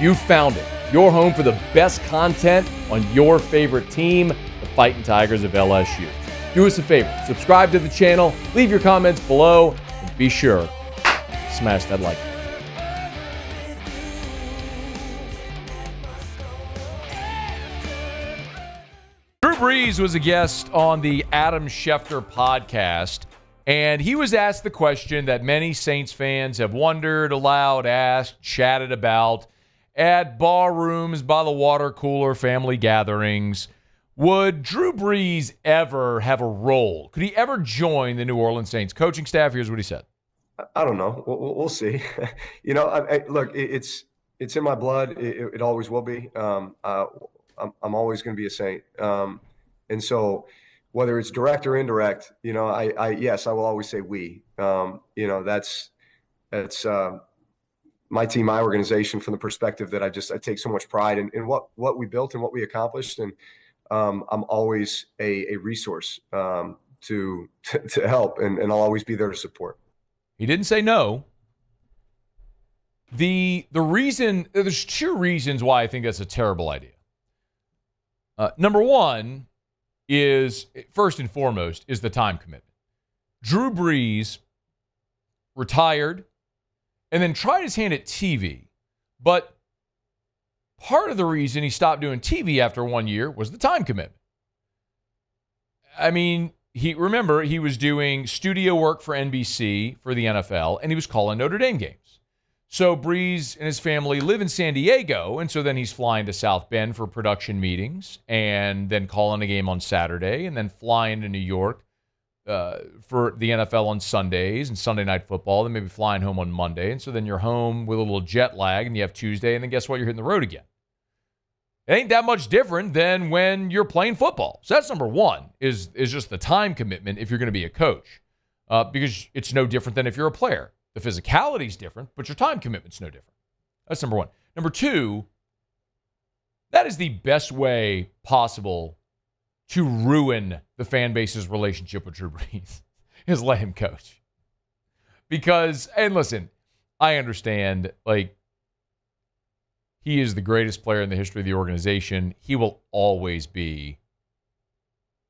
You found it. Your home for the best content on your favorite team, the Fighting Tigers of LSU. Do us a favor. Subscribe to the channel. Leave your comments below. And be sure to smash that like button. Drew Brees was a guest on the Adam Schefter Podcast, and he was asked the question that many Saints fans have wondered aloud, asked, chatted about at bar rooms, by the water cooler, family gatherings. Would Drew Brees ever have a role? Could he ever join the New Orleans Saints coaching staff? Here's what he said. I don't know. We'll see. Look, it's in my blood. It always will be. I'm always going to be a Saint. And so whether it's direct or indirect, yes, I will always say we. That's my team, my organization, from the perspective that I take so much pride in what we built and what we accomplished. And I'm always a resource to help, and I'll always be there to support. He didn't say no. The reason, there's two reasons why I think that's a terrible idea. Number one is, first and foremost, is the time commitment. Drew Brees retired and then tried his hand at TV. But part of the reason he stopped doing TV after 1 year was the time commitment. I mean, he was doing studio work for NBC for the NFL, and he was calling Notre Dame games. So Brees and his family live in San Diego, and so then he's flying to South Bend for production meetings, and then calling a game on Saturday, and then flying to New York for the NFL on Sundays and Sunday Night Football, then maybe flying home on Monday. And so then you're home with a little jet lag, and you have Tuesday, and then guess what? You're hitting the road again. It ain't that much different than when you're playing football. So that's number one, is just the time commitment if you're going to be a coach, because it's no different than if you're a player. The physicality is different, but your time commitment's no different. That's number one. Number two, that is the best way possible to ruin the fan base's relationship with Drew Brees, is let him coach. Because, and listen, I understand, he is the greatest player in the history of the organization. He will always be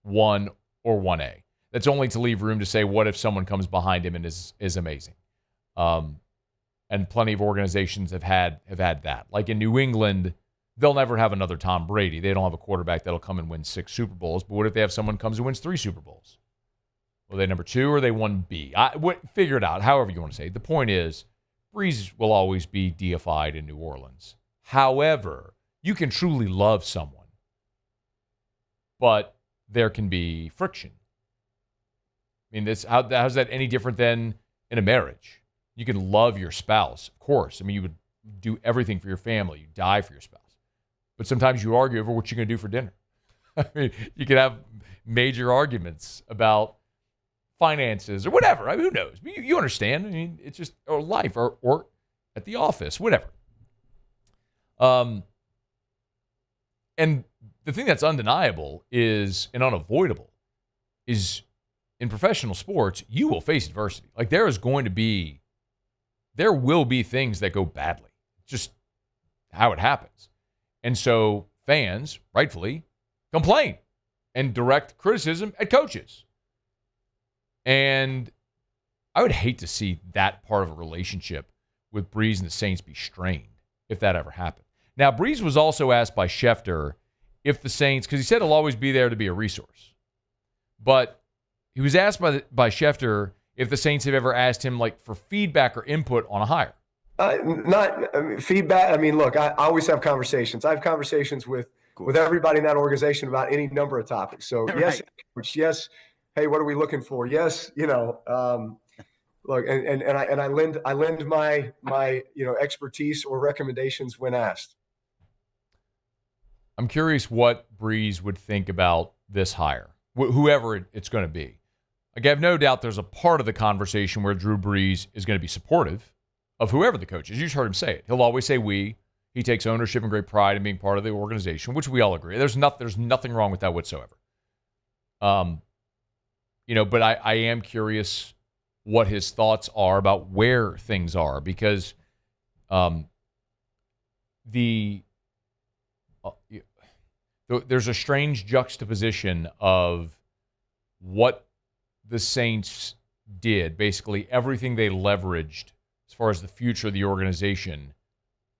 1 or 1A. That's only to leave room to say, what if someone comes behind him and is amazing? And plenty of organizations have had that. Like in New England, they'll never have another Tom Brady. They don't have a quarterback that'll come and win 6 Super Bowls. But what if they have someone comes and wins 3 Super Bowls? Are they number 2 or are they 1B? Figure it out, however you want to say it. The point is, Brees will always be deified in New Orleans. However, you can truly love someone, but there can be friction. I mean, how's that any different than in a marriage? You can love your spouse, of course. I mean, you would do everything for your family. You die for your spouse. But sometimes you argue over what you're going to do for dinner. I mean, you can have major arguments about finances or whatever. I mean, who knows? You understand. I mean, it's just, or life, or at the office, whatever. And the thing that's undeniable is, and unavoidable, is in professional sports, you will face adversity. Like there will be things that go badly. It's just how it happens. And so fans, rightfully, complain and direct criticism at coaches. And I would hate to see that part of a relationship with Brees and the Saints be strained if that ever happened. Now, Brees was also asked by Schefter if the Saints, because he said he'll always be there to be a resource. But he was asked by Schefter if the Saints have ever asked him for feedback or input on a hire. Feedback. I mean, look, I always have conversations. I have conversations with everybody in that organization about any number of topics. So yes, right. Yes. Hey, what are we looking for? Yes. Look, and I lend my expertise or recommendations when asked. I'm curious what Brees would think about this hire, whoever it's going to be. I have no doubt there's a part of the conversation where Drew Brees is going to be supportive of whoever the coach is. You just heard him say it. He'll always say we. He takes ownership and great pride in being part of the organization, which we all agree. There's nothing wrong with that whatsoever. But I am curious what his thoughts are about where things are, because there's a strange juxtaposition of what the Saints did, basically everything they leveraged as far as the future of the organization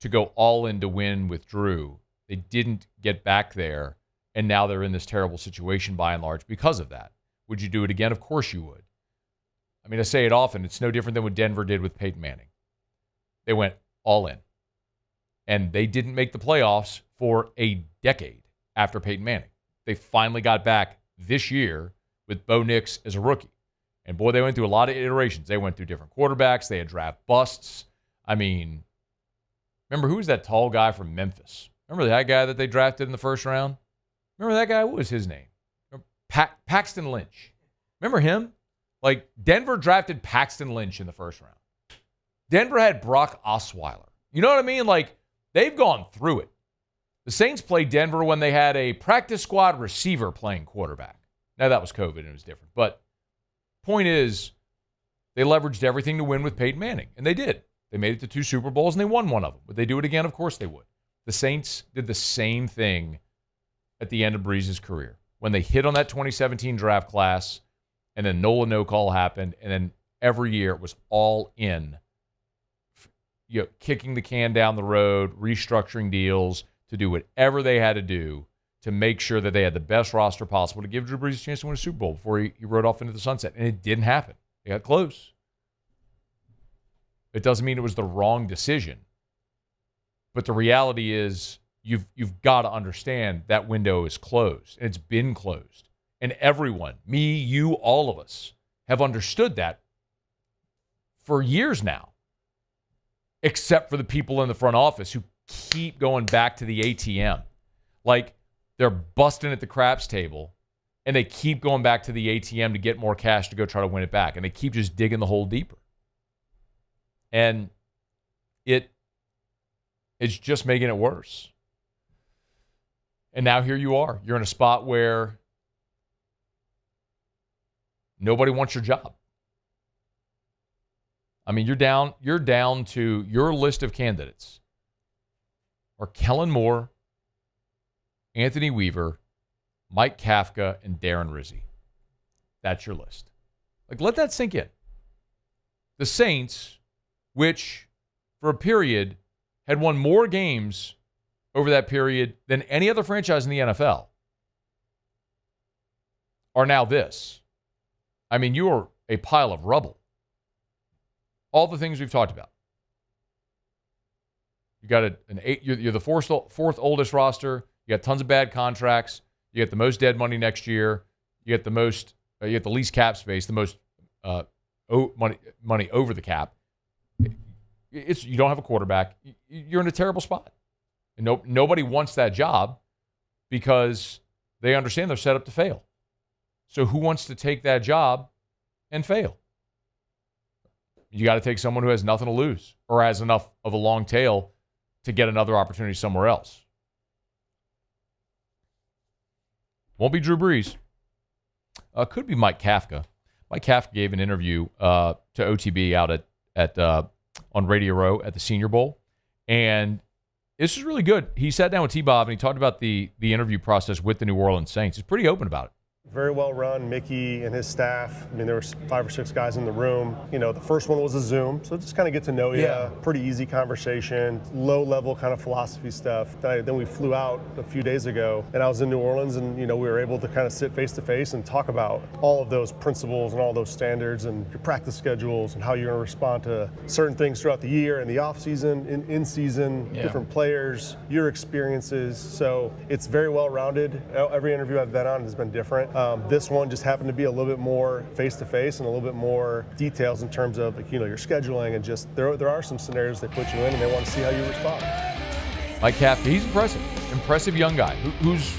to go all in to win with Drew. They didn't get back there, and now they're in this terrible situation by and large because of that. Would you do it again? Of course you would. I mean, I say it often. It's no different than what Denver did with Peyton Manning. They went all in. And they didn't make the playoffs for a decade after Peyton Manning. They finally got back this year with Bo Nix as a rookie. And, boy, they went through a lot of iterations. They went through different quarterbacks. They had draft busts. I mean, remember, who was that tall guy from Memphis? Remember that guy that they drafted in the first round? Remember that guy? What was his name? Paxton Lynch. Remember him? Like, Denver drafted Paxton Lynch in the first round. Denver had Brock Osweiler. You know what I mean? Like, they've gone through it. The Saints played Denver when they had a practice squad receiver playing quarterback. Now, that was COVID and it was different. But point is, they leveraged everything to win with Peyton Manning. And they did. They made it to 2 Super Bowls and they won one of them. Would they do it again? Of course they would. The Saints did the same thing at the end of Brees' career. When they hit on that 2017 draft class, and then Nola no-call happened, and then every year it was all in. You know, kicking the can down the road, restructuring deals to do whatever they had to do to make sure that they had the best roster possible to give Drew Brees a chance to win a Super Bowl before he rode off into the sunset. And it didn't happen. They got close. It doesn't mean it was the wrong decision. But the reality is you've got to understand that window is closed. And it's been closed. And everyone, me, you, all of us, have understood that for years now. Except for the people in the front office who keep going back to the ATM. Like, they're busting at the craps table, and they keep going back to the ATM to get more cash to go try to win it back. And they keep just digging the hole deeper. And it's just making it worse. And now here you are. You're in a spot where nobody wants your job. I mean, you're down to your list of candidates are Kellen Moore, Anthony Weaver, Mike Kafka, and Darren Rizzi. That's your list. Like, let that sink in. The Saints, which for a period had won more games over that period than any other franchise in the NFL, are now this. I mean, you are a pile of rubble. All the things we've talked about. You got you're the fourth oldest roster. You got tons of bad contracts. You get the most dead money next year. You get the most. You get the least cap space. The most money over the cap. You don't have a quarterback. You're in a terrible spot. And nobody wants that job because they understand they're set up to fail. So who wants to take that job and fail? You got to take someone who has nothing to lose or has enough of a long tail to get another opportunity somewhere else. Won't be Drew Brees. Could be Mike Kafka. Mike Kafka gave an interview to OTB out on Radio Row at the Senior Bowl, and this is really good. He sat down with T-Bob and he talked about the interview process with the New Orleans Saints. He's pretty open about it. Very well run, Mickey and his staff. I mean, there were 5 or 6 guys in the room. You know, the first one was a Zoom, so just kind of get to know you. Yeah. Pretty easy conversation, low-level kind of philosophy stuff. Then we flew out a few days ago, and I was in New Orleans, and, you know, we were able to kind of sit face-to-face and talk about all of those principles and all those standards and your practice schedules and how you're going to respond to certain things throughout the year and the off-season, in-season, different players, your experiences. So it's very well-rounded. Every interview I've been on has been different. This one just happened to be a little bit more face-to-face and a little bit more details in terms of, like, you know, your scheduling, and just there are some scenarios they put you in and they want to see how you respond. Mike Kafka, he's impressive young guy who's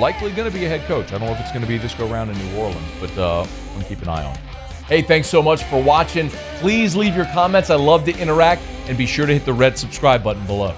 likely going to be a head coach. I don't know if it's going to be this go round in New Orleans, but I'm going to keep an eye on it. Hey, thanks so much for watching. Please leave your comments. I love to interact, and be sure to hit the red subscribe button below.